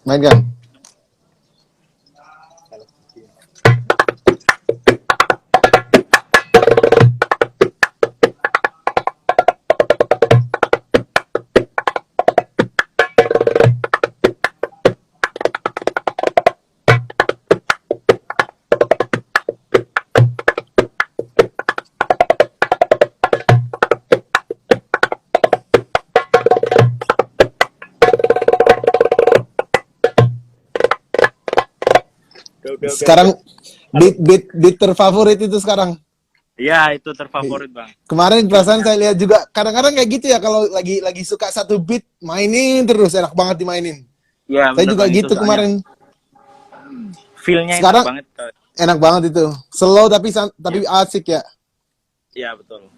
Mainkan. Sekarang beat terfavorit itu sekarang. Iya, itu terfavorit, Bang. Kemarin perasaan saya lihat juga kadang-kadang kayak gitu ya, kalau lagi suka satu beat mainin terus, enak banget dimainin. Iya, Saya juga gitu kemarin. Feel-nya sekarang enak banget. Enak banget itu. Slow tapi asik ya. Iya, betul.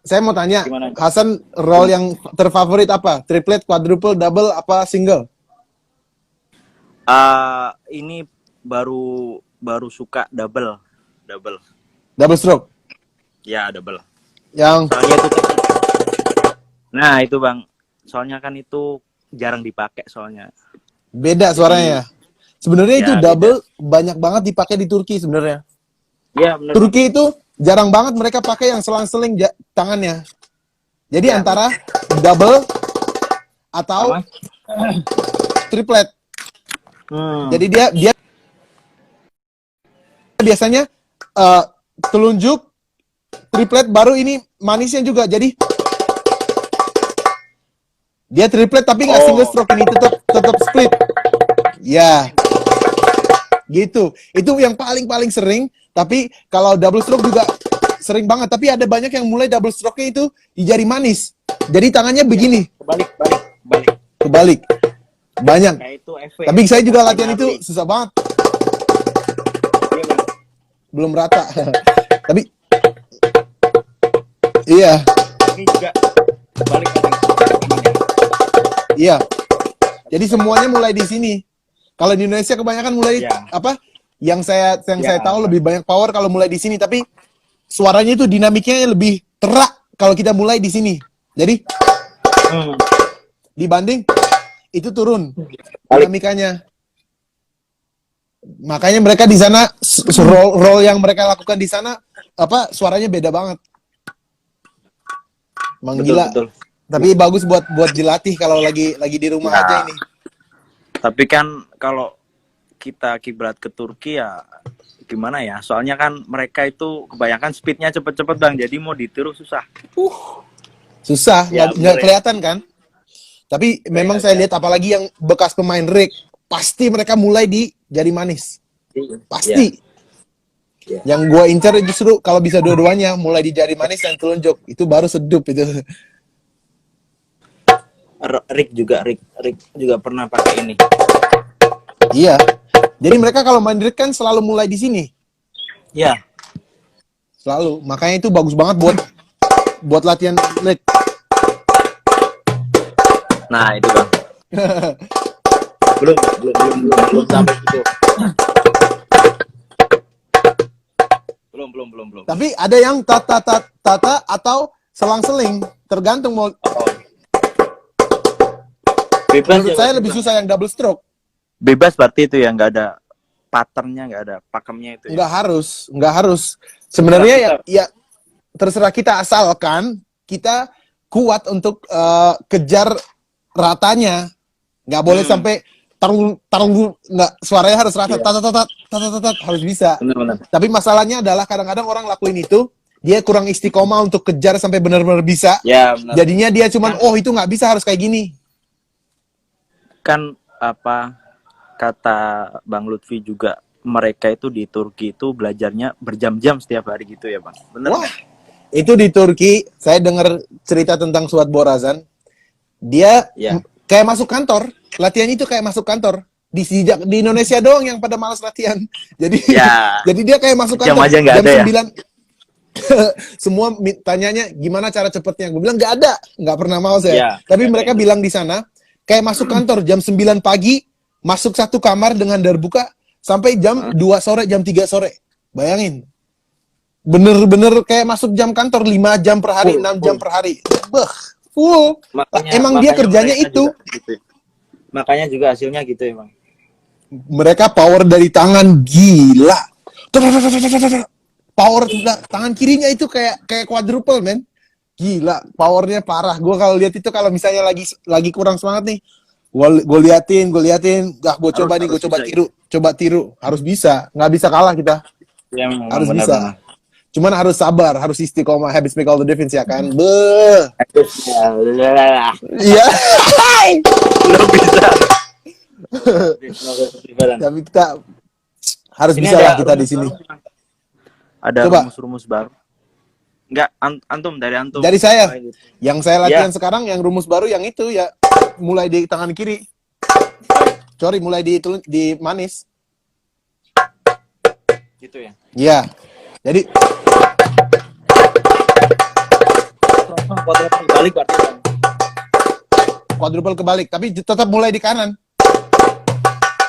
Saya mau tanya, Gimana? Hasan, role yang terfavorit apa? Triplet, quadruple, double, apa single? Ini baru suka double stroke. ya, double Yang soalnya itu, nah itu Bang, soalnya kan itu jarang dipakai soalnya. beda suaranya. Sebenarnya ya, itu double beda. Banyak banget dipakai di Turki sebenarnya. Iya, benar. Turki itu jarang banget mereka pakai yang selang-seling tangannya. Jadi ya, antara double atau triplet. Jadi dia biasanya telunjuk, triplet, baru ini manisnya juga. Jadi dia triplet tapi nggak single stroke, ini tetap split. Ya, gitu. Itu yang paling sering. Tapi kalau double stroke juga sering banget. Tapi ada banyak yang mulai double stroke-nya itu di jari manis. Jadi tangannya begini. Kebalik. Banyak. Tapi saya juga latihan itu susah banget. Belum rata. Tapi iya. Ini juga balik. Iya. Jadi semuanya mulai di sini. Kalau di Indonesia kebanyakan mulai Yang saya tahu lebih banyak power kalau mulai di sini, tapi suaranya itu dinamiknya lebih terak kalau kita mulai di sini. Jadi dibanding itu turun dinamikanya. Makanya mereka di sana role yang mereka lakukan di sana suaranya beda banget. Gila. Tapi bagus buat dilatih kalau lagi di rumah aja ini. Tapi kan kalau kita kiblat ke Turki ya gimana ya? Soalnya kan mereka itu kebanyakan speednya cepet-cepet Bang. Jadi mau ditiru susah. Susah, nggak kelihatan kan? Tapi memang saya lihat apalagi yang bekas pemain rig, pasti mereka mulai di jari manis. Pasti. Yang gua incar justru kalau bisa dua-duanya, mulai di jari manis dan telunjuk. Itu baru sedup itu. Rig juga pernah pakai ini. Iya. Jadi mereka kalau main rig kan selalu mulai di sini. Iya. Selalu. Makanya itu bagus banget buat latihan rig. Nah, itu Bang. belum sampai itu. Belum. Tapi ada yang tata atau selang-seling, tergantung mau. Menurut saya lebih susah yang double stroke. Bebas berarti itu ya, nggak ada patternnya, nggak ada pakemnya itu ya? Nggak harus. Sebenarnya ya terserah kita, asalkan kita kuat untuk kejar ratanya. Nggak boleh sampai tarung nggak, suaranya harus rata, tat harus bisa. Benar. Tapi masalahnya adalah kadang-kadang orang lakuin itu, dia kurang istiqomah untuk kejar sampai benar-benar bisa. Ya, benar. Jadinya dia cuman itu nggak bisa, harus kayak gini. Kan kata Bang Lutfi juga, mereka itu di Turki itu belajarnya berjam-jam setiap hari gitu ya Bang? Bener? Wah, itu di Turki, saya dengar cerita tentang Suat Borazan. Dia kayak masuk kantor, latihan itu kayak masuk kantor. Di Indonesia doang yang pada malas latihan. Jadi jadi dia kayak masuk kantor jam 9. Ya? Semua tanyanya gimana cara cepetnya. Gue bilang nggak pernah mau saya. Tapi mereka bilang di sana kayak masuk kantor jam 9 pagi, masuk satu kamar dengan darbuka sampai jam 2 sore, jam 3 sore. Bayangin. Bener-bener kayak masuk jam kantor 5 jam per hari, 6 jam per hari. Full. Makanya dia kerjanya itu. Gitu. Makanya juga hasilnya gitu emang. Mereka power dari tangan gila. Power tangan kirinya itu kayak quadruple, men. Gila, powernya parah. Gue kalau lihat itu, kalau misalnya lagi kurang semangat nih, gue liatin, gue coba nih, gue coba tiru, harus bisa, nggak bisa kalah kita, Ya, memang harus benar, bisa. benar. Cuman harus sabar, harus istiqomah, habits make all the difference ya kan. Beuh. Iya. Belum bisa. Tapi kita harus Ini bisa ada lah kita di rumus sini. baru. Ada Coba. rumus-rumus baru. Enggak, antum dari antum. Dari saya, Gitu. yang saya latihan Ya. sekarang, yang rumus baru yang itu ya, mulai di tangan kiri. Sorry, mulai di manis. Gitu ya. Iya. Jadi Quadruple balik berarti kan. quadruple kebalik, tapi tetap mulai di kanan.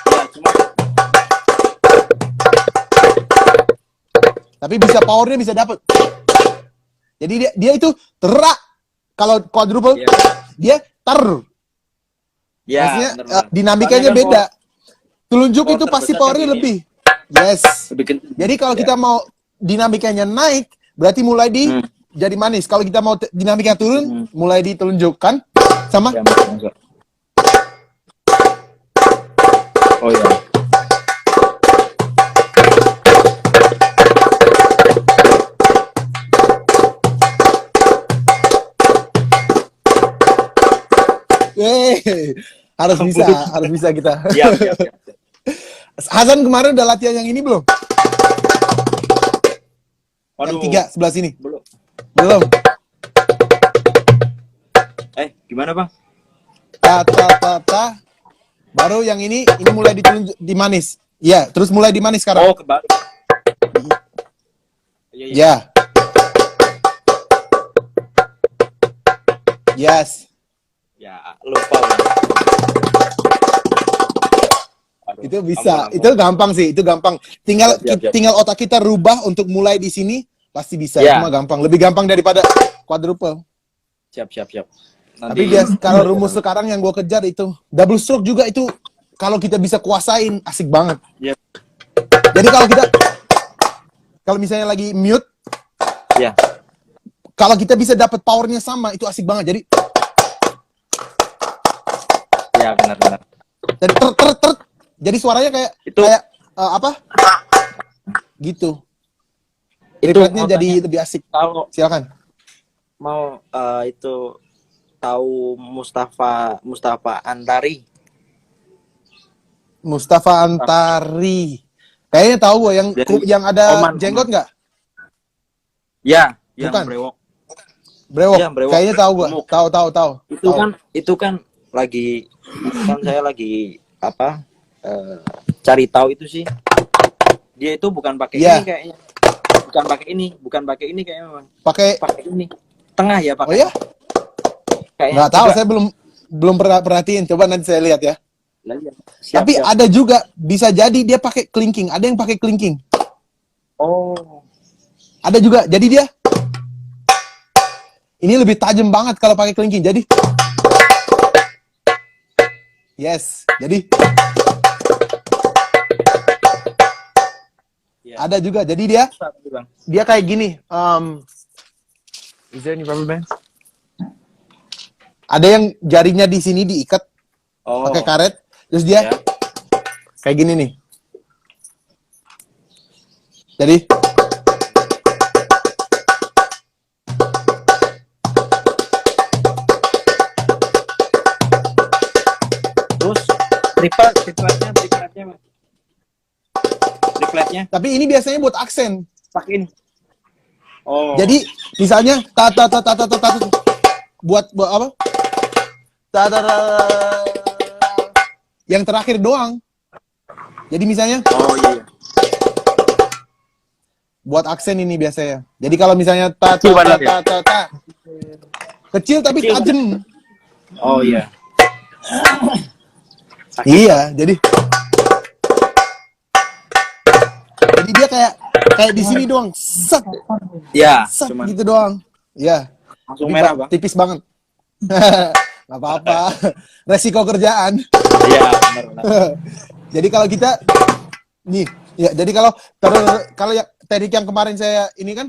Ya, cuma Tapi bisa powernya bisa dapet. Jadi dia itu terak. Kalau quadruple ya. dia Ya, maksudnya benar-benar. dinamikanya Soalnya kan beda. Telunjuk power itu pasti terbesar powernya kan lebih. Yes. lebih kencang. Jadi kalau Ya. kita mau dinamikanya naik, berarti mulai di jadi manis. Kalau kita mau dinamikanya turun, mulai di telunjuk kan? Sama? Ya, masuk. Oh ya. Harus bisa kita. Siap, siap, siap. Hasan kemarin udah latihan yang ini belum? Yang Waduh. 3 sebelah sini. Belum. Belum. Gimana, Bang? Ta. Baru yang ini mulai di manis. Iya, terus mulai di manis sekarang. Oh, kebalik. Iya, iya. Ya. Yes. Ya, lupa, Bang. Aduh, Itu bisa. ampun. Itu gampang sih, itu gampang. Siap. Tinggal otak kita rubah untuk mulai di sini, pasti bisa. Ya. Cuma gampang, lebih gampang daripada quadruple. Siap. Tapi kalau rumus sekarang yang gue kejar itu double stroke juga, itu kalau kita bisa kuasain asik banget. Iya. Jadi kalau misalnya lagi mute, Ya. kalau kita bisa dapat powernya sama, itu asik banget. Jadi Ya, benar. jadi jadi suaranya kayak Itu- apa? Gitu. Itu Replaynya mau jadi tanya, lebih asik. kalau Silakan. mau itu tahu Mustafa Antari. Mustafa Antari. Kayaknya tahu gue Jadi, yang ada Oman. jenggot nggak? Ya, yang Bukan. brewok. Brewok. Iya, brewok. Kayaknya tahu gue. Gemuk. Tahu. Itu kan lagi saya lagi cari tahu itu sih. Dia itu bukan pakai Iya. ini kayaknya. Bukan pakai ini kayaknya, Bang. Pakai. Pakai ini. Tengah ya Oh pakai. ya? Kayaknya Nggak tahu. juga. Saya belum pernah perhatiin. Coba nanti saya lihat ya. Lah, iya. Siap, Tapi siap. ada juga bisa jadi dia pakai clinking. Ada yang pakai clinking. Oh. Ada juga. Jadi dia ini lebih tajam banget kalau pakai clinking. Jadi yes. Jadi Ya. ada juga. Jadi dia Bang. kayak gini. Is there any rubber band? Ada yang jarinya di sini diikat Oh. pakai karet. Terus dia Ya. kayak gini nih. Jadi Terus tripletnya, Bang. Tripletnya tapi ini biasanya buat aksen. pakai ini. Oh. Jadi misalnya ta buat apa? Ta. Yang terakhir doang. Jadi misalnya Oh iya. buat aksen ini biasanya. Jadi kalau misalnya ta Kecil banget ya? kecil tapi Kecil. tajam. Oh iya. Iya, jadi dia kayak di sini doang. Set Ya, cuman gitu doang. Iya. langsung merah, Bang. Tipis banget. Nggak apa-apa. Resiko kerjaan. Iya, benar. Jadi kalau kita nih, ya jadi kalau ya teknik yang kemarin saya ini kan,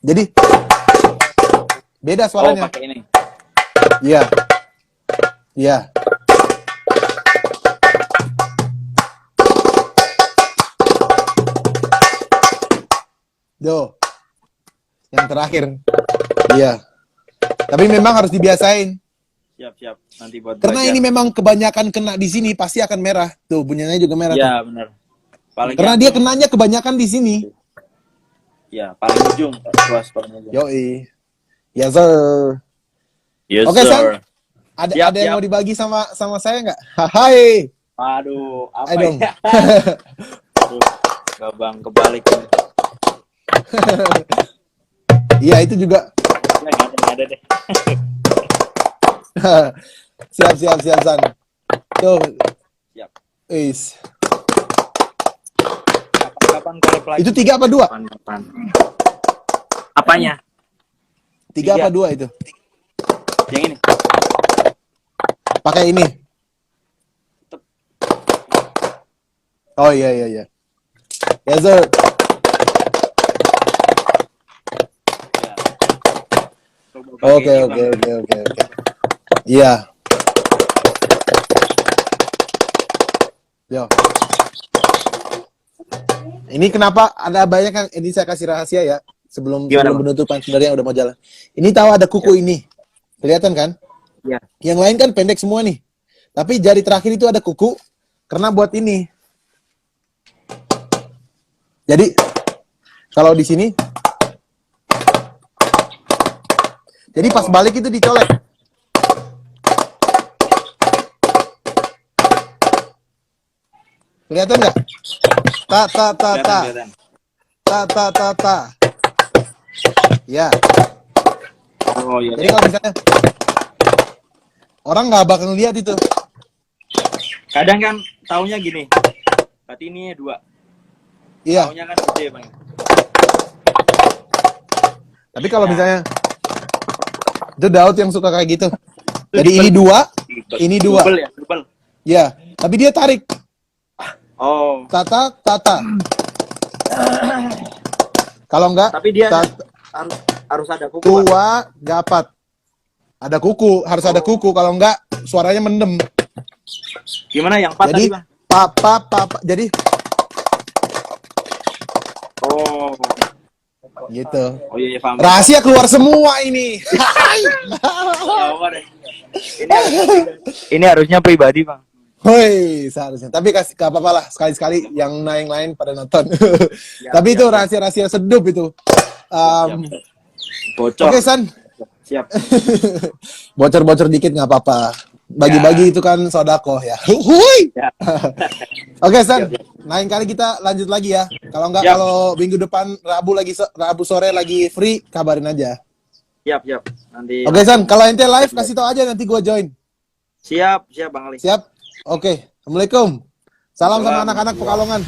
jadi beda Oh, suaranya. pakai ini. Iya, iya. Do, yang terakhir. Iya. Tapi memang harus dibiasain. Siap. Nanti buat Karena belajar. ini memang kebanyakan kena di sini pasti akan merah. Tuh, bunyinya juga merah. Tuh. Iya, benar. Paling Karena dia kenanya kebanyakan di sini. ya paling ujung kelas paling ujung. Yoi. Ya, sir. Yes, Oke, sir. San. Ada Siap, yang siap. mau dibagi sama saya nggak? Hai. Aduh, apa Ayo dong. ya? Aduh, Babang kebalik. Iya, itu juga. Ya, nggak ada deh. siap, San. Tuh. Siap. Is. Kapan collab lagi? Itu 3 apa 2? Kapan? Apanya? 3 apa 2 itu? Yang ini. Pakai ini. Oh iya. Ya, sir. Ya. Coba pakai ini, Oke. Bang. Iya. Yo. Ini kenapa ada banyak yang ini saya kasih rahasia ya sebelum Gimana, Bang? penutupan sebenarnya udah mau jalan. Ini tahu ada kuku ini. Kelihatan kan? Ya. Yang lain kan pendek semua nih. Tapi jari terakhir itu ada kuku karena buat ini. Jadi kalau di sini jadi pas balik itu dicolek. Kelihatan nggak? Ta. Kelihatan. Ta. Ya. Oh iya. Jadi kalau misalnya orang nggak bakal lihat itu. Kadang kan taunya gini. Berarti ini 2. Iya. Taunya kan gede, Bang. Tapi kalau misalnya itu Daud yang suka kayak gitu. Jadi ini 2, ini 2. Double ya, double. Ya. Tapi dia tarik. Oh. Tata. Kalau enggak, Tapi dia harus ada kuku, Bang. tua gapat. Ada kuku, harus ada kuku. Kalau enggak, suaranya mendem. Gimana yang 4 Jadi tadi, Bang? papa. Jadi Oh. gitu. Oh iya, paham. Rahasia keluar semua ini. Apa deh. Ini harusnya pribadi, Bang. Hoi, seharusnya. Tapi gak apa-apa lah. Sekali-sekali yang lain pada nonton. Tapi itu siap. rahasia-rahasia sedup itu. Bocor. Oke, San. Siap. Bocor-bocor dikit nggak apa-apa. Bagi-bagi itu kan sodakoh ya. Hui. Ya. Oke, San. Lain kali kita lanjut lagi ya. Kalau nggak, Siap. kalau minggu depan Rabu sore lagi free, kabarin aja. Siap. Nanti. Oke, San. Kalau ente live, kasih tau aja nanti gua join. Siap, Bang Ali. Siap? Oke. Assalamualaikum. Salam sama Salam. anak-anak Pekalongan.